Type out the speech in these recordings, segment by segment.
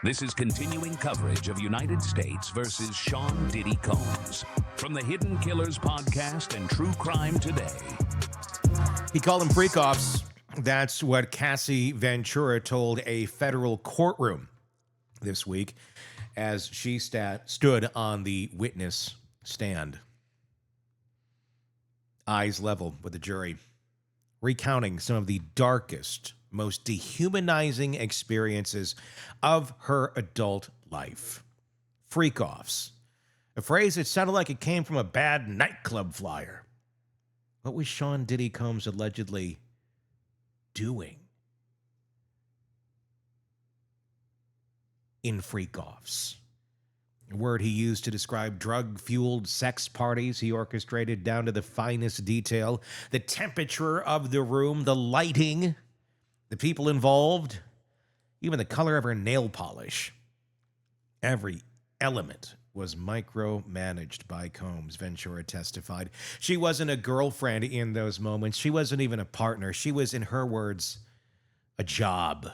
This is continuing coverage of United States versus Sean Diddy Combs from the Hidden Killers podcast and True Crime Today. He called them freak-offs. That's what Cassie Ventura told a federal courtroom this week as she stood on the witness stand, eyes level with the jury, recounting some of the darkest, most dehumanizing experiences of her adult life. Freak-offs, a phrase that sounded like it came from a bad nightclub flyer. What was Sean Diddy Combs allegedly doing in freak-offs? A word he used to describe drug-fueled sex parties he orchestrated down to the finest detail, the temperature of the room, the lighting, the people involved, even the color of her nail polish. Every element was micromanaged by Combs, Ventura testified. She wasn't a girlfriend in those moments. She wasn't even a partner. She was, in her words, a job.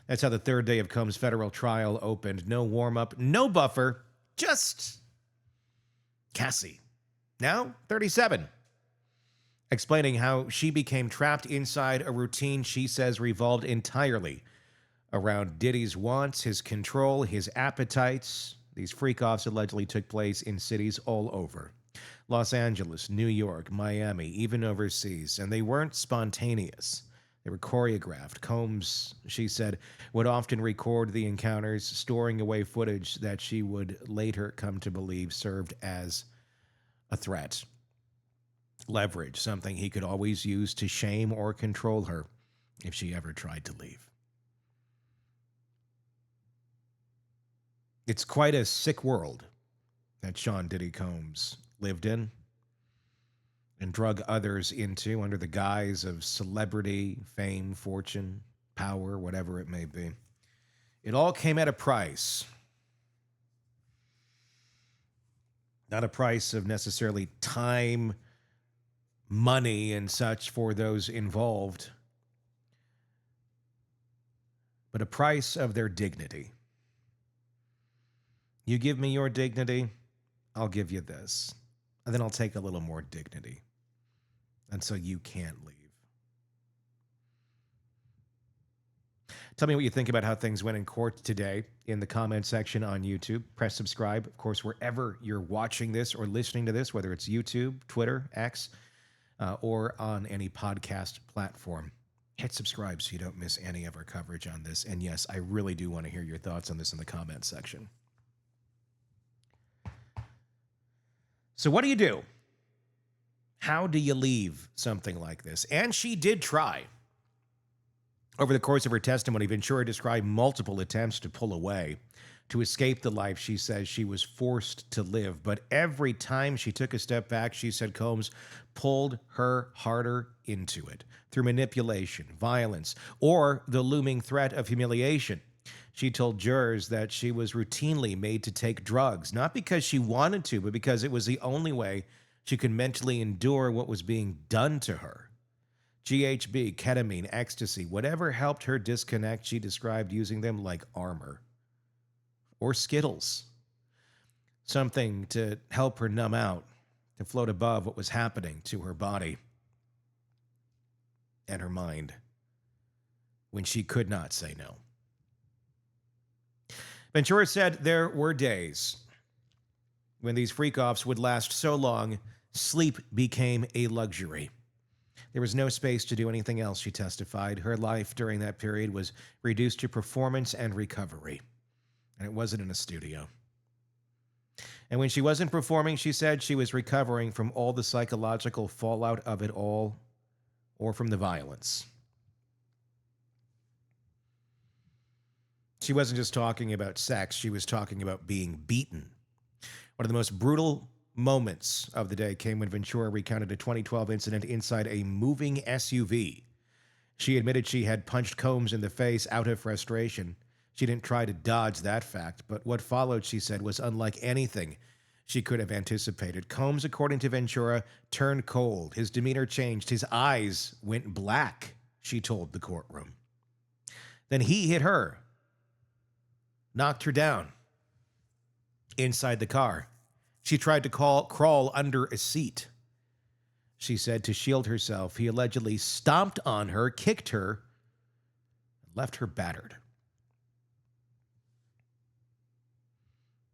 That's how the third day of Combs' federal trial opened. No warm-up, no buffer, just Cassie, now 37, explaining how she became trapped inside a routine she says revolved entirely around Diddy's wants, his control, his appetites. These freak-offs allegedly took place in cities all over. Los Angeles, New York, Miami, even overseas. And they weren't spontaneous. They were choreographed. Combs, she said, would often record the encounters, storing away footage that she would later come to believe served as a threat. Leverage, something he could always use to shame or control her if she ever tried to leave. It's quite a sick world that Sean Diddy Combs lived in and drug others into under the guise of celebrity, fame, fortune, power, whatever it may be. It all came at a price. Not a price of necessarily time, money, and such for those involved, but a price of their dignity. You give me your dignity, I'll give you this. And then I'll take a little more dignity until you can't leave. Tell me what you think about how things went in court today in the comment section on YouTube. Press subscribe, of course, wherever you're watching this or listening to this, whether it's YouTube, Twitter, X, or on any podcast platform. Hit subscribe so you don't miss any of our coverage on this. And yes, I really do want to hear your thoughts on this in the comment section. So what do you do? How do you leave something like this? And she did try. Over the course of her testimony, Ventura described multiple attempts to pull away, to escape the life she says she was forced to live. But every time she took a step back, she said Combs pulled her harder into it through manipulation, violence, or the looming threat of humiliation. She told jurors that she was routinely made to take drugs, not because she wanted to, but because it was the only way she could mentally endure what was being done to her. GHB, ketamine, ecstasy, whatever helped her disconnect, she described using them like armor. Or Skittles. Something to help her numb out, to float above what was happening to her body and her mind when she could not say no. Ventura said there were days when these freak-offs would last so long, sleep became a luxury. There was no space to do anything else, she testified. Her life during that period was reduced to performance and recovery. And it wasn't in a studio. And when she wasn't performing, she said she was recovering from all the psychological fallout of it all, or from the violence. She wasn't just talking about sex, she was talking about being beaten. One of the most brutal moments of the day came when Ventura recounted a 2012 incident inside a moving SUV. She admitted she had punched Combs in the face out of frustration. She didn't try to dodge that fact, but what followed, she said, was unlike anything she could have anticipated. Combs, according to Ventura, turned cold. His demeanor changed. His eyes went black, she told the courtroom. Then he hit her. knocked her down inside the car. She tried to crawl under a seat. She said to shield herself, he allegedly stomped on her, kicked her, and left her battered.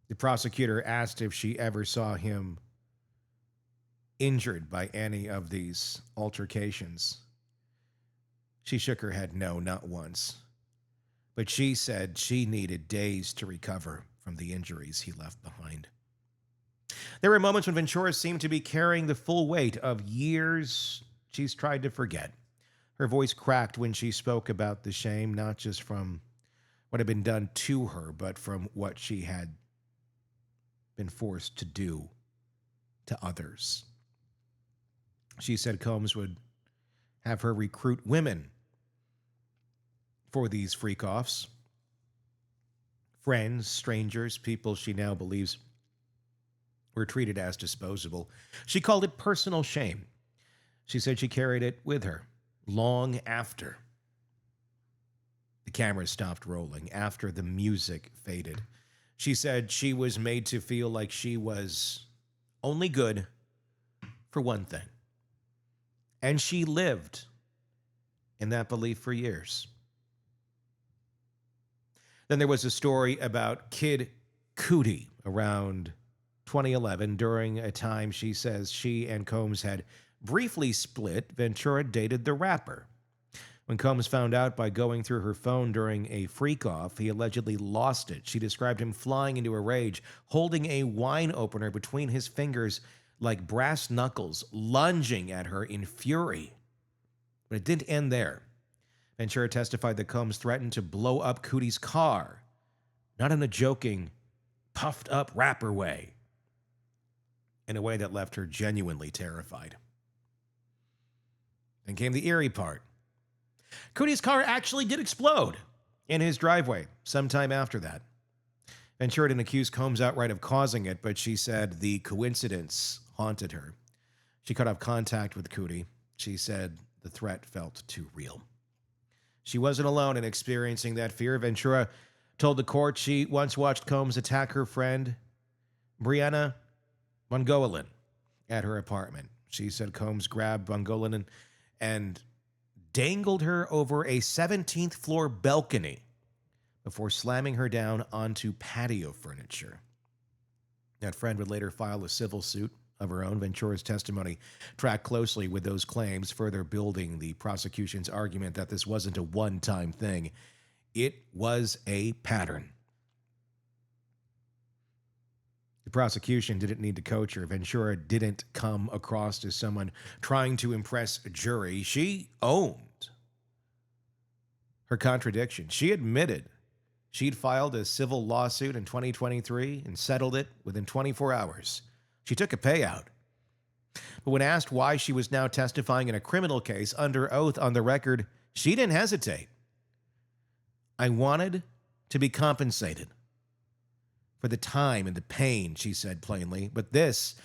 The prosecutor asked if she ever saw him injured by any of these altercations. She shook her head no, not once. But she said she needed days to recover from the injuries he left behind. There were moments when Ventura seemed to be carrying the full weight of years she's tried to forget. Her voice cracked when she spoke about the shame, not just from what had been done to her, but from what she had been forced to do to others. She said Combs would have her recruit women for these freak-offs. Friends, strangers, people she now believes were treated as disposable. She called it personal shame. She said she carried it with her long after the cameras stopped rolling, after the music faded. She said she was made to feel like she was only good for one thing. And she lived in that belief for years. Then there was a story about Kid Cudi around 2011. During a time she says she and Combs had briefly split, Ventura dated the rapper. When Combs found out by going through her phone during a freak-off, he allegedly lost it. She described him flying into a rage, holding a wine opener between his fingers like brass knuckles, lunging at her in fury. But it didn't end there. Ventura testified that Combs threatened to blow up Cudi's car, not in a joking, puffed-up rapper way, in a way that left her genuinely terrified. Then came the eerie part. Cudi's car actually did explode in his driveway sometime after that. Ventura didn't accuse Combs outright of causing it, but she said the coincidence haunted her. She cut off contact with Cudi. She said the threat felt too real. She wasn't alone in experiencing that fear. Ventura told the court she once watched Combs attack her friend, Brianna Bongolan, at her apartment. She said Combs grabbed Bongolan and dangled her over a 17th floor balcony before slamming her down onto patio furniture. That friend would later file a civil suit of her own. Ventura's testimony tracked closely with those claims, further building the prosecution's argument that this wasn't a one-time thing. It was a pattern. The prosecution didn't need to coach her. Ventura didn't come across as someone trying to impress a jury. She owned her contradiction. She admitted she'd filed a civil lawsuit in 2023 and settled it within 24 hours. She took a payout. But when asked why she was now testifying in a criminal case under oath on the record, she didn't hesitate. I wanted to be compensated for the time and the pain, she said plainly. But this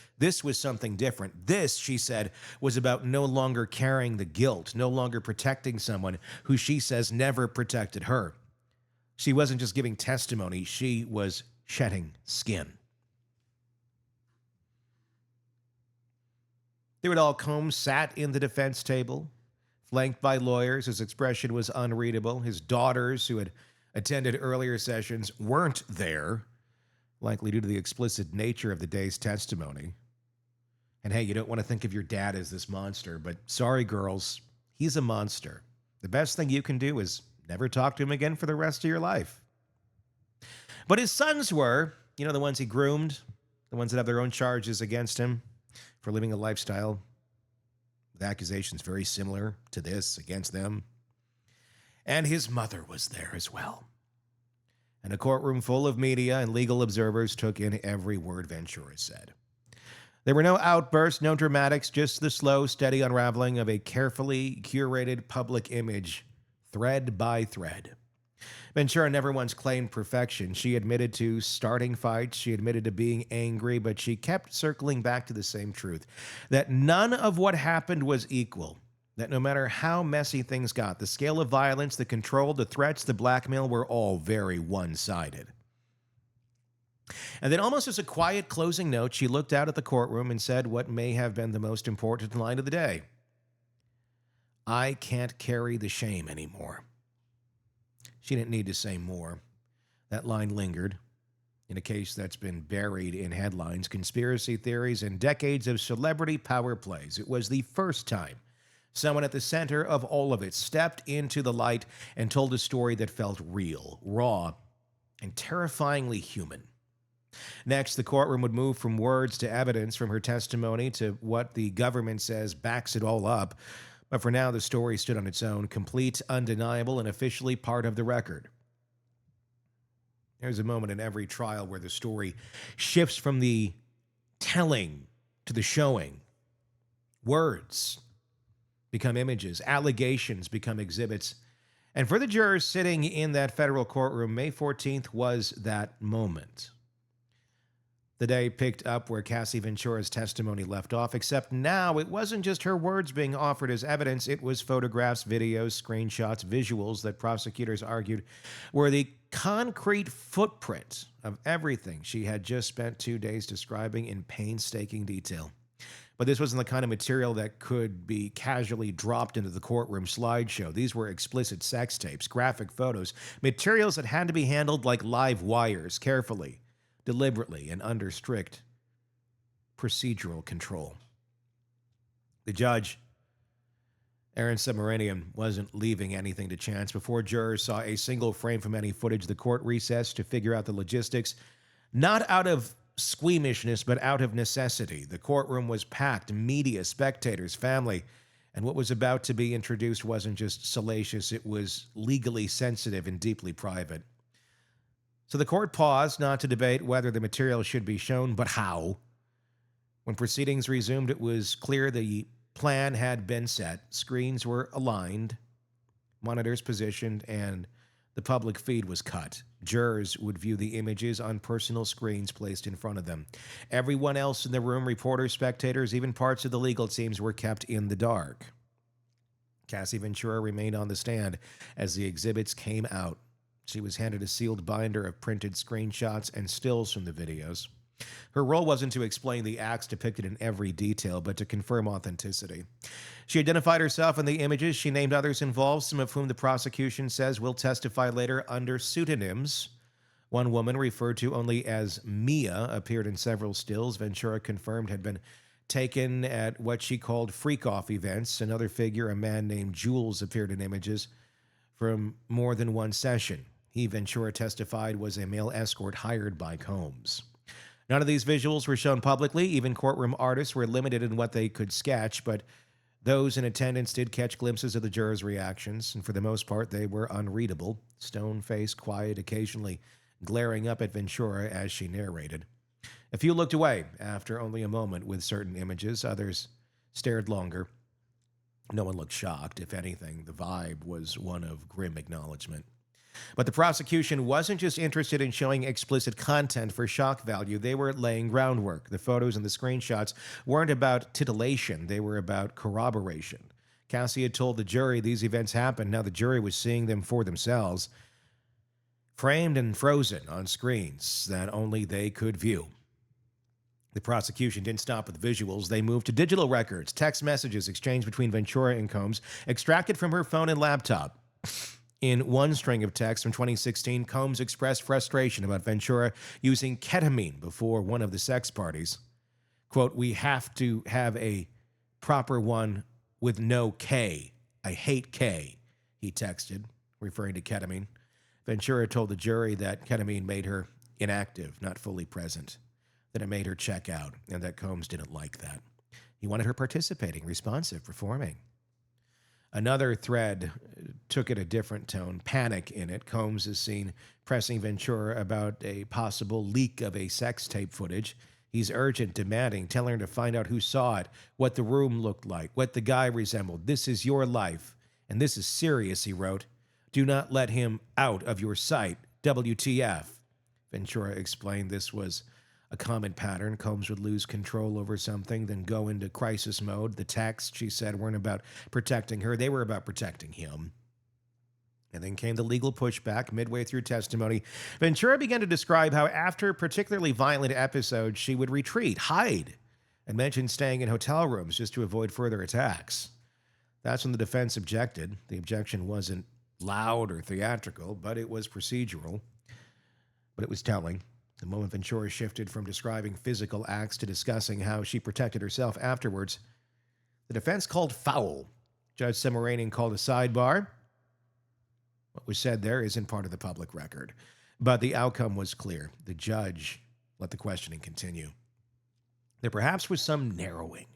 was something different. This, she said, was about no longer carrying the guilt, no longer protecting someone who she says never protected her. She wasn't just giving testimony, she was shedding skin. Through it all, Combs sat in the defense table, flanked by lawyers. His expression was unreadable. His daughters, who had attended earlier sessions, weren't there, likely due to the explicit nature of the day's testimony. And hey, you don't want to think of your dad as this monster, but sorry, girls, he's a monster. The best thing you can do is never talk to him again for the rest of your life. But his sons were, the ones he groomed, the ones that have their own charges against him for living a lifestyle with accusations very similar to this against them. And his mother was there as well. And a courtroom full of media and legal observers took in every word Ventura said. There were no outbursts, no dramatics, just the slow, steady unraveling of a carefully curated public image, thread by thread. Ventura never once claimed perfection. She admitted to starting fights. She admitted to being angry, but she kept circling back to the same truth, that none of what happened was equal, that no matter how messy things got, the scale of violence, the control, the threats, the blackmail were all very one-sided. And then, almost as a quiet closing note, she looked out at the courtroom and said what may have been the most important line of the day: "I can't carry the shame anymore." She didn't need to say more. That line lingered in a case that's been buried in headlines, conspiracy theories, and decades of celebrity power plays. It was the first time someone at the center of all of it stepped into the light and told a story that felt real, raw, and terrifyingly human. Next, the courtroom would move from words to evidence, from her testimony to what the government says backs it all up. But for now, the story stood on its own, complete, undeniable, and officially part of the record. There's a moment in every trial where the story shifts from the telling to the showing. Words become images, allegations become exhibits. And for the jurors sitting in that federal courtroom, May 14th was that moment. The day picked up where Cassie Ventura's testimony left off, except now it wasn't just her words being offered as evidence. It was photographs, videos, screenshots, visuals that prosecutors argued were the concrete footprint of everything she had just spent 2 days describing in painstaking detail. But this wasn't the kind of material that could be casually dropped into the courtroom slideshow. These were explicit sex tapes, graphic photos, materials that had to be handled like live wires, carefully, deliberately, and under strict procedural control. The judge, Aaron Submaranian, wasn't leaving anything to chance. Before jurors saw a single frame from any footage, the court recessed to figure out the logistics, not out of squeamishness, but out of necessity. The courtroom was packed, media, spectators, family, and what was about to be introduced wasn't just salacious, it was legally sensitive and deeply private. So the court paused, not to debate whether the material should be shown, but how. When proceedings resumed, it was clear the plan had been set. Screens were aligned, monitors positioned, and the public feed was cut. Jurors would view the images on personal screens placed in front of them. Everyone else in the room, reporters, spectators, even parts of the legal teams, were kept in the dark. Cassie Ventura remained on the stand as the exhibits came out. She was handed a sealed binder of printed screenshots and stills from the videos. Her role wasn't to explain the acts depicted in every detail, but to confirm authenticity. She identified herself in the images. She named others involved, some of whom the prosecution says will testify later under pseudonyms. One woman, referred to only as Mia, appeared in several stills Ventura confirmed had been taken at what she called freak-off events. Another figure, a man named Jules, appeared in images from more than one session. He, Ventura testified, was a male escort hired by Combs. None of these visuals were shown publicly. Even courtroom artists were limited in what they could sketch, but those in attendance did catch glimpses of the jurors' reactions, and for the most part, they were unreadable, stone-faced, quiet, occasionally glaring up at Ventura as she narrated. A few looked away after only a moment with certain images. Others stared longer. No one looked shocked. If anything, the vibe was one of grim acknowledgement. But the prosecution wasn't just interested in showing explicit content for shock value. They were laying groundwork. The photos and the screenshots weren't about titillation. They were about corroboration. Cassie had told the jury these events happened. Now the jury was seeing them for themselves, framed and frozen on screens that only they could view. The prosecution didn't stop with visuals. They moved to digital records, text messages exchanged between Ventura and Combs, extracted from her phone and laptop. In one string of texts from 2016, Combs expressed frustration about Ventura using ketamine before one of the sex parties. Quote, "We have to have a proper one with no K. I hate K," he texted, referring to ketamine. Ventura told the jury that ketamine made her inactive, not fully present, that it made her check out, and that Combs didn't like that. He wanted her participating, responsive, performing. Another thread took it a different tone, panic in it. Combs is seen pressing Ventura about a possible leak of a sex tape footage. He's urgent, demanding, telling her to find out who saw it, what the room looked like, what the guy resembled. "This is your life, and this is serious," he wrote. "Do not let him out of your sight. WTF." Ventura explained this was a common pattern. Combs would lose control over something, then go into crisis mode. The texts, she said, weren't about protecting her. They were about protecting him. And then came the legal pushback. Midway through testimony, Ventura began to describe how after particularly violent episodes, she would retreat, hide, and mentioned staying in hotel rooms just to avoid further attacks. That's when the defense objected. The objection wasn't loud or theatrical, but it was procedural. But it was telling. The moment Ventura shifted from describing physical acts to discussing how she protected herself afterwards, the defense called foul. Judge Semeranian called a sidebar. What was said there isn't part of the public record, but the outcome was clear. The judge let the questioning continue. There perhaps was some narrowing.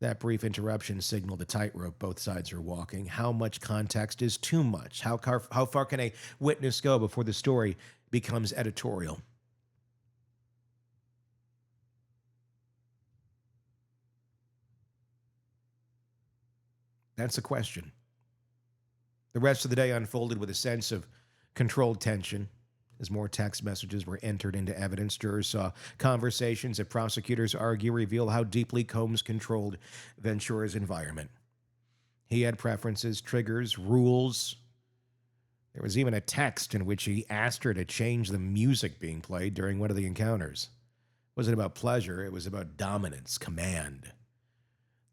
That brief interruption signaled the tightrope both sides are walking. How much context is too much? How far can a witness go before the story becomes editorial? That's the question. The rest of the day unfolded with a sense of controlled tension. As more text messages were entered into evidence, jurors saw conversations that prosecutors argue reveal how deeply Combs controlled Ventura's environment. He had preferences, triggers, rules. There was even a text in which he asked her to change the music being played during one of the encounters. It wasn't about pleasure, it was about dominance, command.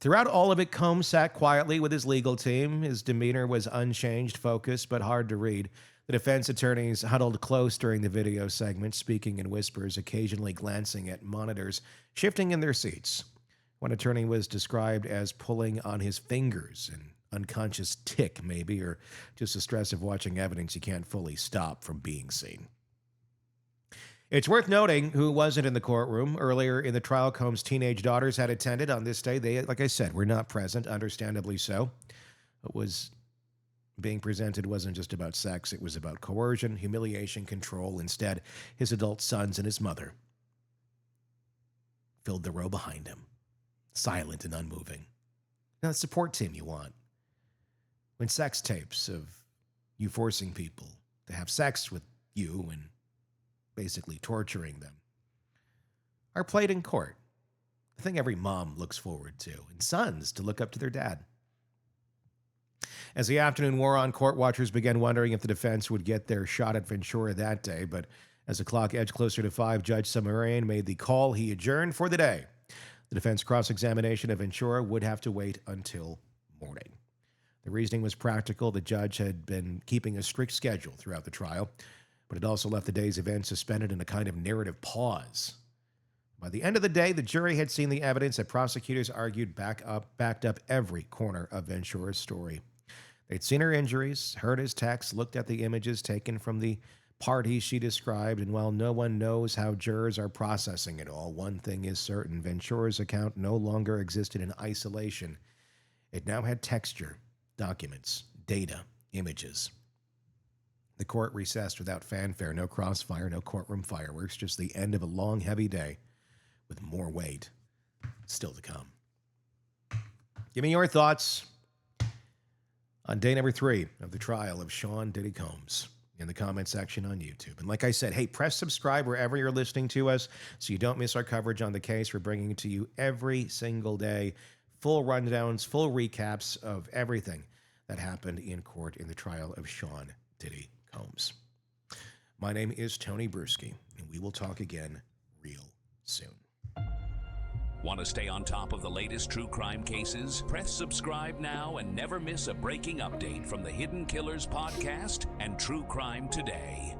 Throughout all of it, Combs sat quietly with his legal team. His demeanor was unchanged, focused, but hard to read. The defense attorneys huddled close during the video segment, speaking in whispers, occasionally glancing at monitors, shifting in their seats. One attorney was described as pulling on his fingers, an unconscious tic maybe, or just the stress of watching evidence you can't fully stop from being seen. It's worth noting who wasn't in the courtroom. Earlier in the trial, Combs' teenage daughters had attended. On this day, they, like I said, were not present, understandably so. What was being presented wasn't just about sex. It was about coercion, humiliation, control. Instead, his adult sons and his mother filled the row behind him, silent and unmoving. Now, the support team you want. When sex tapes of you forcing people to have sex with you and basically torturing them are played in court. The thing every mom looks forward to, and sons to look up to their dad. As the afternoon wore on, court watchers began wondering if the defense would get their shot at Ventura that day, but as the clock edged closer to 5, Judge Semeranian made the call. He adjourned for the day. The defense cross-examination of Ventura would have to wait until morning. The reasoning was practical. The judge had been keeping a strict schedule throughout the trial, but it also left the day's events suspended in a kind of narrative pause. By the end of the day, the jury had seen the evidence that prosecutors argued backed up every corner of Ventura's story. They'd seen her injuries, heard his texts, looked at the images taken from the parties she described, and while no one knows how jurors are processing it all, one thing is certain: Ventura's account no longer existed in isolation. It now had texture, documents, data, images. The court recessed without fanfare, no crossfire, no courtroom fireworks, just the end of a long, heavy day with more weight still to come. Give me your thoughts on day number 3 of the trial of Sean Diddy Combs in the comment section on YouTube. And like I said, hey, press subscribe wherever you're listening to us so you don't miss our coverage on the case. We're bringing it to you every single day. Full rundowns, full recaps of everything that happened in court in the trial of Sean Diddy Combs. My name is Tony Bruschi, and we will talk again real soon. Want to stay on top of the latest true crime cases? Press subscribe now and never miss a breaking update from the Hidden Killers podcast and True Crime Today.